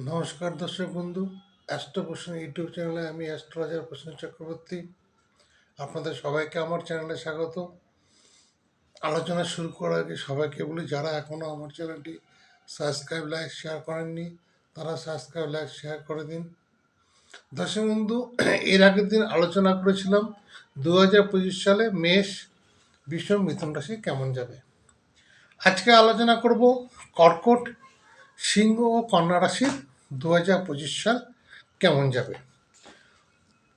নমস্কার দর্শক বন্ধু, অ্যাস্ট্রো প্রশ্ন ইউটিউব চ্যানেলে আমি অ্যাস্ট্রোলজার প্রশ্ন চক্রবর্তী আপনাদের সবাইকে আমার চ্যানেলে স্বাগত। আলোচনা শুরু করার আগে সবাইকে বলি, যারা এখনও আমার চ্যানেলটি সাবস্ক্রাইব লাইক শেয়ার করেননি তারা সাবস্ক্রাইব লাইক শেয়ার করে দিন। দর্শক বন্ধু, এর আগের দিন আলোচনা করেছিলাম 2025 সালে মেষ, বৃষ, মিথুন রাশি কেমন যাবে। আজকে আলোচনা করব কর্কট, সিংহ ও কন্যা রাশির 2025 সাল কেমন যাবে।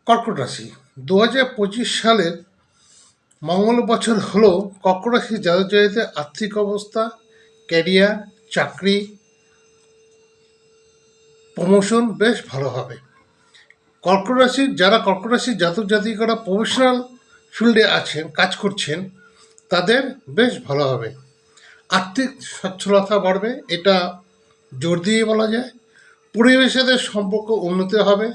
কর্কট রাশি 2025 সালের মঙ্গল বছর হলো কর্কট রাশি জাতক আর্থিক অবস্থা, ক্যারিয়ার, চাকরি, প্রমোশন বেশ ভালো হবে। কর্কট রাশির জাতক জাতিকারা প্রফেশনাল ফিল্ডে আছেন, কাজ করছেন, তাদের বেশ ভালো হবে। আর্থিক সচ্ছলতা বাড়বে, এটা জোর দিয়ে বলা যায়। পরিবেশেদের সম্পর্ক উন্নতি হবে,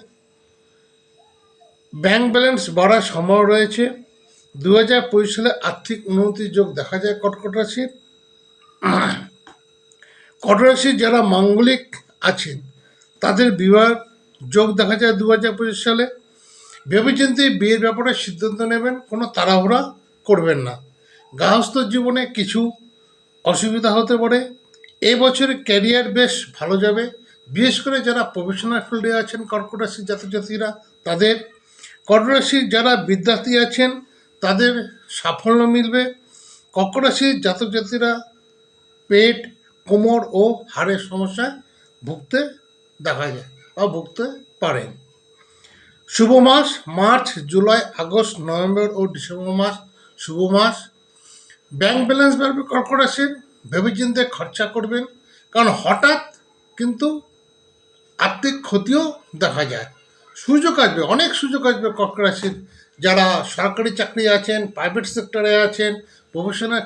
ব্যাংক ব্যালেন্স বাড়ার সম্ভাবনা রয়েছে। 2025 সালে আর্থিক উন্নতির যোগ দেখা যায় কর্কট রাশির। কর্কট রাশির যারা মাঙ্গলিক আছেন তাদের বিবাহ যোগ দেখা যায় 2025 সালে। ভেবেচিন্তে বিয়ের ব্যাপারে সিদ্ধান্ত নেবেন, কোনো তাড়াহুড়া করবেন না। গৃহস্থ জীবনে কিছু অসুবিধা হতে পারে। এবছর ক্যারিয়ার বেশ ভালো যাবে, বিশেষ করে যারা প্রফেশনাল ফিল্ডে আছেন কর্কট রাশির জাতক জাতিরা তাদের। কর্কট রাশির যারা বিদ্যার্থী আছেন তাদের সাফল্য মিলবে। কর্কট রাশির জাতক জাতিরা পেট, কোমর ও হাড়ের সমস্যায় ভুগতে দেখা যায় বা ভুগতে পারেন। শুভ মাস মার্চ, জুলাই, আগস্ট, নভেম্বর ও ডিসেম্বর মাস শুভ মাস। ব্যাংক ব্যালেন্স বাড়বে কর্কট রাশির, ভেবেচিন্তে খরচা করবেন, কারণ হঠাৎ কিন্তু আর্থিক ক্ষতিও দেখা যায়। সুযোগ আসবে, অনেক সুযোগ আসবে কর্কট রাশির যারা সরকারি চাকরি আছেন, প্রাইভেট সেক্টরে আছেন, প্রফেশনাল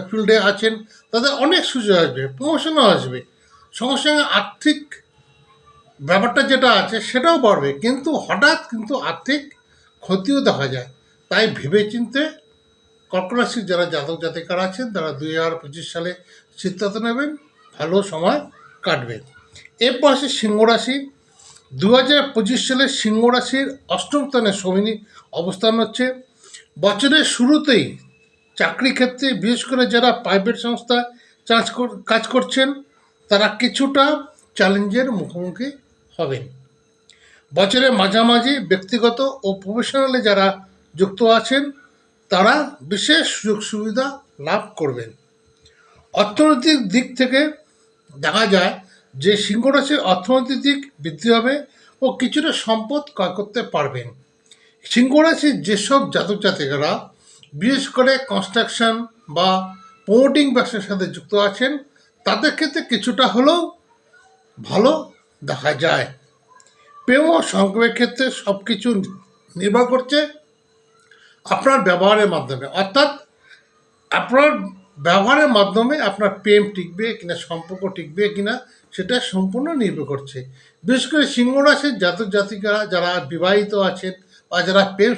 ফিল্ডে আছেন, তাদের অনেক সুযোগ আসবে, প্রমোশনও আসবে। সঙ্গে সঙ্গে আর্থিক ব্যাপারটা যেটা আছে সেটাও বাড়বে, কিন্তু হঠাৎ কিন্তু আর্থিক ক্ষতিও দেখা যায়। তাই ভেবেচিন্তে কর্কট রাশির যারা জাতক জাতিকারা আছেন তারা 2025 সালে সিদ্ধান্ত নেবেন, ভালো সময় কাটবে। এরপর আসে সিংহ রাশি। 2025 সালে সিংহ রাশির অষ্টম স্থানে শনি অবস্থান হচ্ছে। বছরের শুরুতেই চাকরি ক্ষেত্রে, বিশেষ করে যারা প্রাইভেট সংস্থায় কাজ করছেন, তারা কিছুটা চ্যালেঞ্জের মুখোমুখি হবেন। বছরের মাঝামাঝি ব্যক্তিগত ও প্রফেশনালে যারা যুক্ত আছেন তারা বিশেষ সুযোগ সুবিধা লাভ করবেন। অর্থনৈতিক দিক থেকে দেখা যায় যে সিংহ রাশির অর্থনৈতিক দিক বৃদ্ধি হবে ও কিছুটা সম্পদ ক্রয় করতে পারবেন। সিংহ রাশির যেসব জাতক জাতিকারা বিশেষ করে কনস্ট্রাকশন বা প্রমোটিং ব্যবসার সাথে যুক্ত আছেন তাদের ক্ষেত্রে কিছুটা হলেও ভালো দেখা যায়। প্রেম ও সংগ্রহের ক্ষেত্রে সব কিছু নির্ভর করছে আপনার ব্যবহারের মাধ্যমে, অর্থাৎ আপনার ব্যবহারের মাধ্যমে আপনার প্রেম টিকবে কিনা, সম্পর্ক টিকবে কিনা, সেটা সম্পূর্ণ নির্ভর করছে। বিশেষ করে সিংহ রাশির জাতক জাতিকারা যারা বিবাহিত আছেন বা যারা প্রেম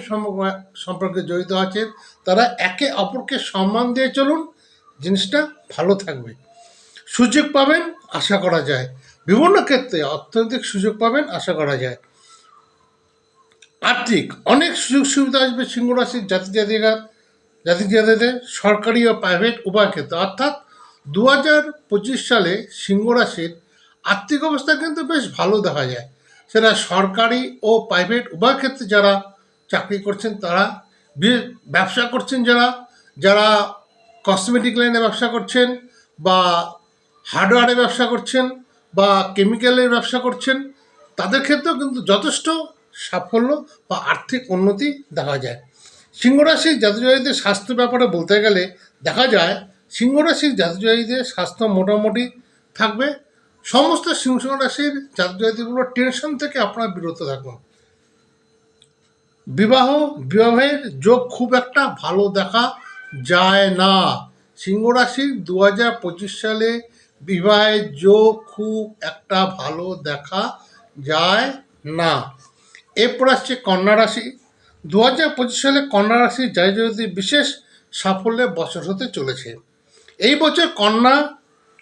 সম্পর্কে জড়িত আছেন তারা একে অপরকে সম্মান দিয়ে চলুন, জিনিসটা ভালো থাকবে। সুযোগ পাবেন আশা করা যায়, বিভিন্ন ক্ষেত্রে অর্থনৈতিক সুযোগ পাবেন আশা করা যায়। আর্থিক অনেক সুযোগ সুবিধা আসবে সিংহ রাশির জাতিদের সরকারি ও প্রাইভেট উভয় ক্ষেত্রে, অর্থাৎ 2025 সালে সিংহ রাশির আর্থিক অবস্থা কিন্তু বেশ ভালো দেখা যায়। সেটা সরকারি ও প্রাইভেট উভয় ক্ষেত্রে যারা চাকরি করছেন, তারা ব্যবসা করছেন, যারা যারা কসমেটিক লাইনে ব্যবসা করছেন বা হার্ডওয়্যারে ব্যবসা করছেন বা কেমিক্যালের ব্যবসা করছেন, তাদের ক্ষেত্রেও কিন্তু যথেষ্ট সাফল্য বা আর্থিক উন্নতি দেখা যায়। সিংহ রাশির জাতজাতিদের স্বাস্থ্য ব্যাপারে বলতে গেলে দেখা যায় সিংহ রাশির জাতজাতিদের স্বাস্থ্য মোটামুটি থাকবে। সমস্ত সিংহ রাশির জাতজাতিগুলো টেনশন থেকে আপনারা বিরত থাকুন। বিবাহের যোগ খুব একটা ভালো দেখা যায় না। সিংহ রাশির 2025 সালে বিবাহের যোগ খুব একটা ভালো দেখা যায় না। এরপর আসছে কন্যা রাশি। 2025 সালে কন্যা রাশির জাতজাতি বিশেষ সাফল্যের বছর হতে চলেছে। এই বছর কন্যা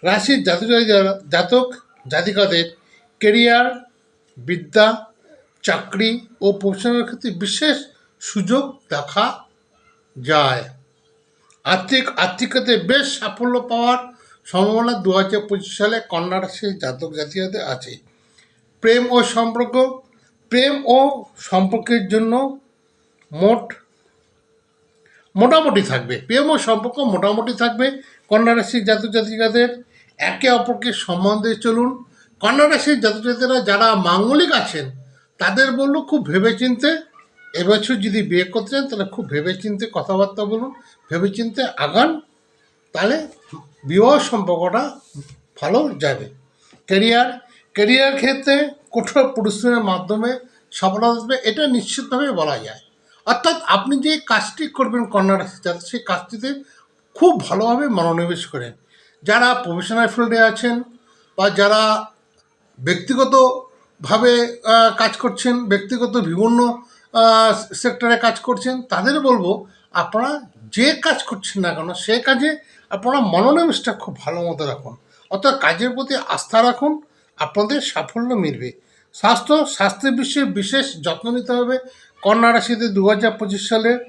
রাশির জাতক জাতিকাদের কেরিয়ার, বিদ্যা, চাকরি ও প্রফেশনের ক্ষেত্রে বিশেষ সুযোগ দেখা যায়। আর্থিকতে বেশ সাফল্য পাওয়ার সম্ভাবনা 2025 সালে কন্যা রাশির জাতক জাতিকাদের আছে। প্রেম ও সম্পর্কের জন্য মোট মোটামুটি থাকবে। প্রেম ও সম্পর্ক মোটামুটি থাকবে কন্যা রাশির জাতক জাতিকাদের। একে অপরকে সম্মান দিয়ে চলুন। কন্যা রাশির জাতক জাতিকারা যারা মাঙ্গলিক আছেন তাদের বললো খুব ভেবেচিন্তে এবছর যদি বিয়ে করতে চান তাহলে খুব ভেবেচিন্তে কথাবার্তা বলুন, ভেবেচিন্তে আগান, তাহলে বিবাহ সম্পর্কটা ভালো যাবে। ক্যারিয়ার ক্ষেত্রে কঠোর পরিশ্রমের মাধ্যমে সফলতা আসবে, এটা নিশ্চিতভাবে বলা যায়। অর্থাৎ আপনি যে কাজটি করবেন কন্যা রাশি যাতে সেই কাজটিতে খুব ভালোভাবে মনোনিবেশ করেন। যারা প্রফেশনাল ফিল্ডে আছেন বা যারা ব্যক্তিগতভাবে কাজ করছেন, ব্যক্তিগত বিভিন্ন সেক্টরে কাজ করছেন, তাদের বলবো আপনারা যে কাজ করছেন না কেন সে কাজে আপনারা মনোনিবেশটা খুব ভালো মতো রাখুন। অর্থাৎ কাজের প্রতি আস্থা রাখুন, আপনাদের সাফল্য মিলবে। স্বাস্থ্যের বিষয়ে বিশেষ যত্ন নিতে হবে। কন্যা রাশিতে 2025 সালে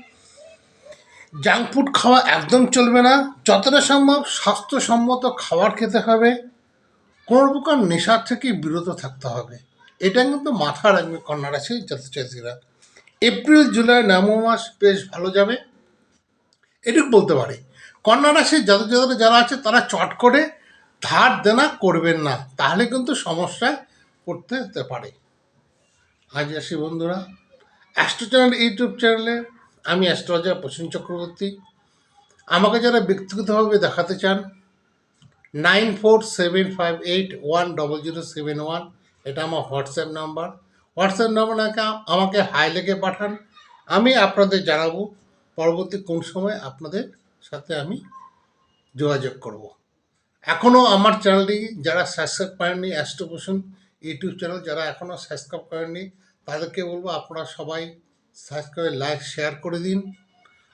জাঙ্ক ফুড খাওয়া একদম চলবে না। যতটা সম্ভব স্বাস্থ্যসম্মত খাবার খেতে হবে। কোনো প্রকার নেশার থেকে বিরত থাকতে হবে, এটা কিন্তু মাথা রাখবে কন্যা রাশির জাতক-জাতিকারা। এপ্রিল জুলাই নভেম্বর মাস বেশ ভালো যাবে, এটুকু বলতে পারি। কন্যা রাশির জাতক-জাতিকারা যারা আছে তারা চট করে ধার দেনা করবেন না, তাহলে কিন্তু সমস্যায় পড়তে হতে পারে। আজ আসি বন্ধুরা, অ্যাস্ট্রো চ্যানেল ইউটিউব চ্যানেলে আমি অ্যাস্ট্রোলজার প্রসেন চক্রবর্তী। আমাকে যারা ব্যক্তিগতভাবে দেখাতে চান 9475810071, এটা আমার হোয়াটসঅ্যাপ নাম্বার। আমাকে হাই লেগে পাঠান, আমি আপনাদের জানাবো পরবর্তী কোন সময় আপনাদের সাথে আমি যোগাযোগ করব। এখনও আমার চ্যানেলটি যারা সাবস্ক্রাইব করেননি, অ্যাস্ট্রো প্রসেন ইউটিউব চ্যানেল যারা এখনও সাবস্ক্রাইব করেননি তাদেরকে বলবো আপনারা সবাই সাবস্ক্রাইব, লাইক, শেয়ার করে দিন।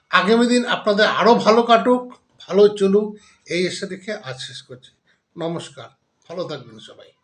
আগামী দিন আপনাদের আরও ভালো কাটুক, ভালো চলুক, এই এসে দেখে আজ শেষ করছি। নমস্কার, ভালো থাকবেন সবাই।